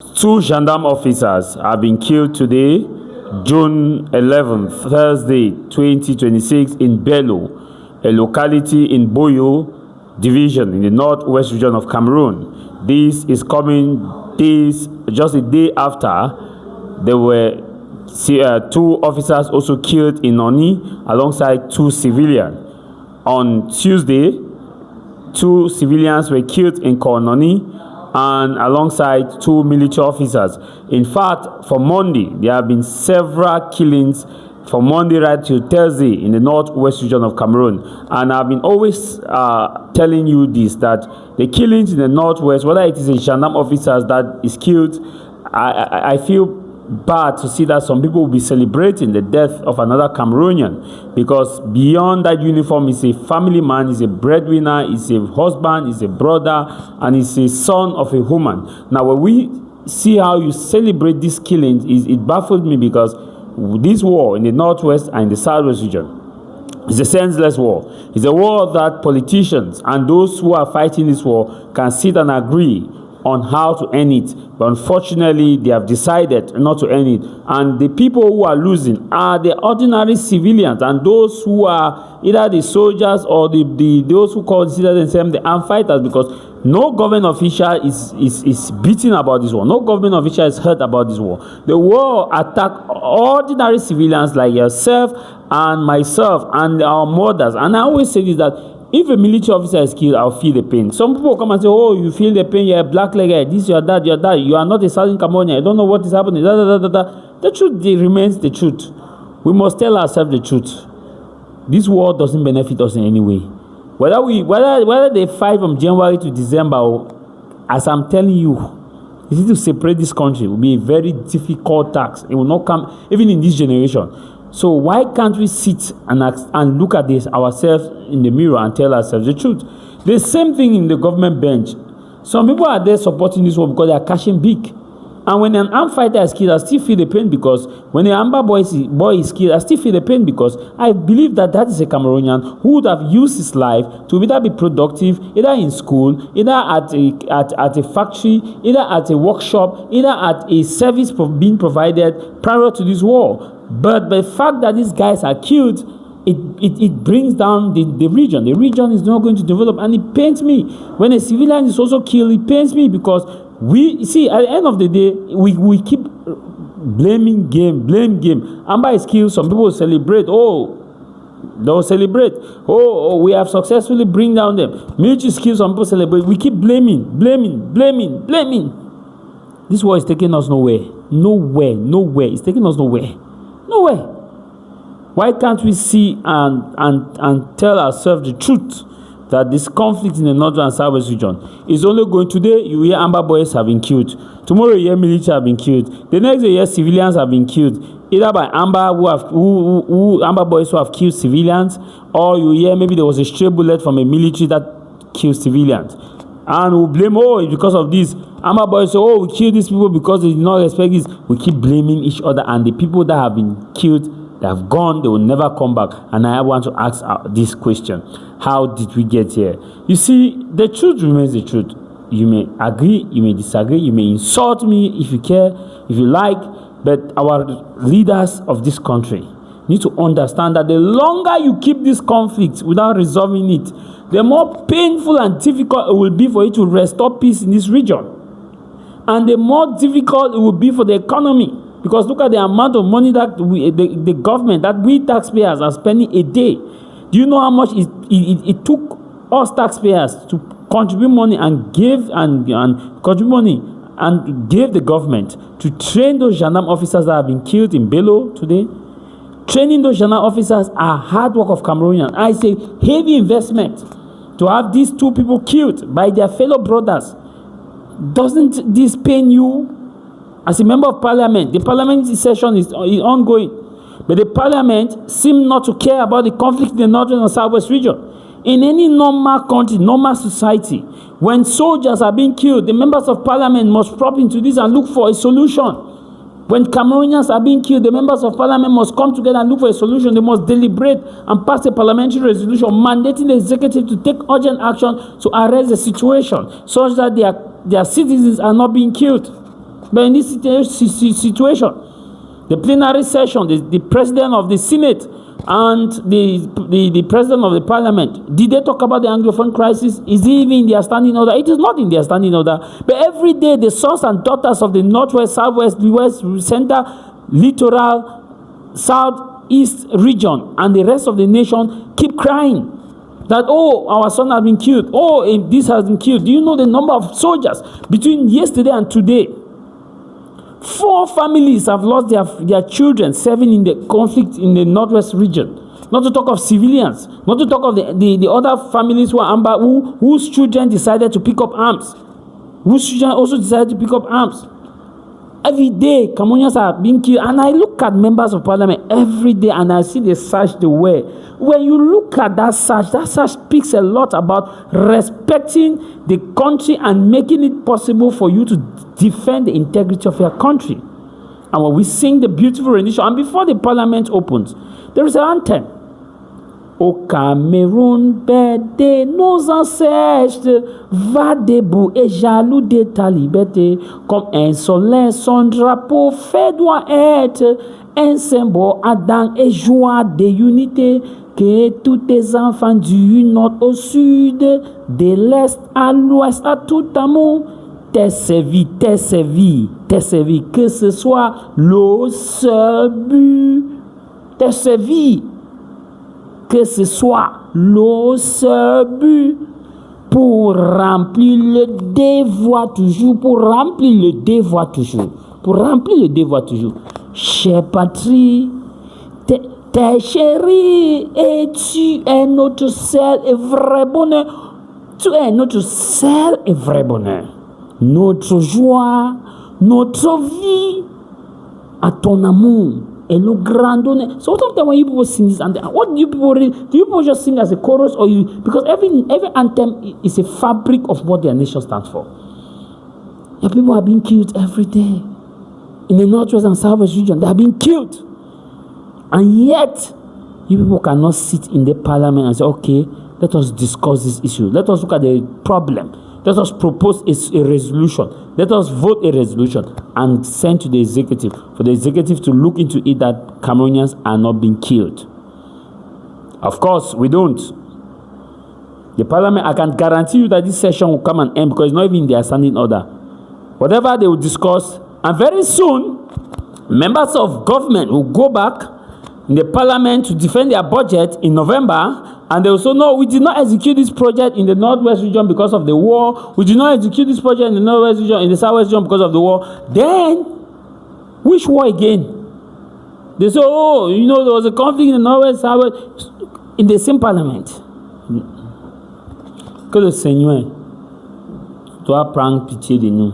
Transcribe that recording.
Two gendarme officers have been killed today, June 11th, Thursday, 2026, in Belo, a locality in Belo division in the northwest region of Cameroon. This is coming just a day after there were two officers also killed in Noni alongside two civilians. On Tuesday, two civilians were killed in Noni and alongside two military officers. In fact, for Monday, there have been several killings from Monday right to Thursday in the northwest region of Cameroon. And I've been always telling you this, that the killings in the northwest, whether it is a gendarme officers that is killed, I feel bad to see that some people will be celebrating the death of another Cameroonian, because beyond that uniform is a family man, is a breadwinner, is a husband, is a brother, and is a son of a woman. Now, when we see how you celebrate these killings, it baffles me, because this war in the northwest and in the southwest region is a senseless war. It's a war that politicians and those who are fighting this war can sit and agree on how to end it, but unfortunately they have decided not to end it. And the people who are losing are the ordinary civilians and those who are either the soldiers or those who consider themselves the armed fighters, because no government official is beating about this war. No government official is hurt about this war. The war attacked ordinary civilians like yourself and myself and our mothers. And I always say this, that if a military officer is killed, I'll feel the pain. Some people come and say, oh, you feel the pain, you're a black leg, this, you're that, you are not a Southern Cameroonian, I don't know what is happening, The truth remains the truth. We must tell ourselves the truth. This war doesn't benefit us in any way. Whether they fight from January to December, as I'm telling you, to separate this country will be a very difficult task. It will not come even in this generation. So why can't we sit and look at this ourselves in the mirror and tell ourselves the truth? The same thing in the government bench. Some people are there supporting this war because they are cashing big. And when an armed fighter is killed, I still feel the pain, because when an Amber boy is killed, I still feel the pain, because I believe that is a Cameroonian who would have used his life to either be productive, either in school, either at a factory, either at a workshop, either at a service being provided prior to this war. But the fact that these guys are killed, it brings down the region. The region is not going to develop, and it pains me. When a civilian is also killed, it pains me, because we see at the end of the day, we keep blame game. Amber is killed, some people will celebrate. They'll celebrate. We have successfully bring down them. Military is killed, some people celebrate. We keep blaming. This war is taking us nowhere. It's taking us nowhere. Why can't we see and tell ourselves the truth, that this conflict in the northern and southwest region is only going? Today you hear Amber boys have been killed, tomorrow you hear military have been killed, the next day you hear civilians have been killed, either by Amber Amber boys who have killed civilians, or you hear maybe there was a stray bullet from a military that killed civilians, and we blame, it's because of this. Amber boys say, we killed these people because they did not respect this. We keep blaming each other, and the people that have been killed, they have gone, they will never come back. And I want to ask this question: how did we get here? You see, the truth remains the truth. You may agree, you may disagree, you may insult me if you care, if you like, but our leaders of this country need to understand that the longer you keep this conflict without resolving it, the more painful and difficult it will be for you to restore peace in this region. And the more difficult it will be for the economy. Because look at the amount of money that the government, that we taxpayers are spending a day. Do you know how much it took us taxpayers to contribute money and give the government to train those gendarme officers that have been killed in Belo today? Training those gendarme officers are hard work of Cameroonians. I say heavy investment to have these two people killed by their fellow brothers. Doesn't this pain you? As a member of parliament, the parliament session is ongoing, but the parliament seems not to care about the conflict in the northern and southwest region. In any normal country, normal society, when soldiers are being killed, the members of parliament must prop into this and look for a solution. When Cameroonians are being killed, the members of parliament must come together and look for a solution. They must deliberate and pass a parliamentary resolution mandating the executive to take urgent action to arrest the situation such that their citizens are not being killed. But in this situation, the plenary session, the president of the Senate and the president of the parliament, did they talk about the Anglophone crisis? Is it even in their standing order? It is not in their standing order. But every day, the sons and daughters of the Northwest, Southwest, the West, Center, Littoral, Southeast region, and the rest of the nation keep crying that, oh, our son has been killed. Oh, this has been killed. Do you know the number of soldiers between yesterday and today? 4 families have lost their children serving in the conflict in the Northwest region. Not to talk of civilians. Not to talk of the other families whose children decided to pick up arms. Whose children also decided to pick up arms. Every day, Cameroonians are being killed. And I look at members of parliament every day and I see they search the way. When you look at that search speaks a lot about respecting the country and making it possible for you to defend the integrity of your country. And when we sing the beautiful rendition, and before the parliament opens, there is an anthem. Au Cameroun, père de nos ancêtres, va debout et jaloux de ta liberté. Comme un soleil, son drapeau fait doit être un symbole ardent et joie de unité. Que tous tes enfants du nord au sud, de l'est à l'ouest, à tout amour, t'es servi, que ce soit le seul but, t'es servi, que ce soit le seul but, pour remplir le devoir toujours, chère patrie, t'es chéri et tu es notre seul et vrai bonheur. Tu es notre seul et vrai bonheur. Notre joie, notre vie, à ton amour et le grand honneur. So sometimes when you people sing this anthem, what do you people read? Do you people just sing as a chorus or you? Because every anthem is a fabric of what their nation stands for. Your people are being killed every day. In the Northwest and Southwest region, they are being killed. And yet, you people cannot sit in the parliament and say, okay, let us discuss this issue. Let us look at the problem. Let us propose a resolution. Let us vote a resolution and send to the executive for the executive to look into it that Cameroonians are not being killed. Of course, we don't. The parliament, I can guarantee you that this session will come and end because it's not even in their standing order. Whatever they will discuss, and very soon, members of government will go back in the parliament to defend their budget in November, and they also know we did not execute this project in the Northwest region because of the war. We did not execute this project in the Northwest region, in the Southwest region because of the war. Then, which war again? They say, oh, you know, there was a conflict in the Northwest, Southwest, in the same parliament. Que le Seigneur doit prendre pitié de nous.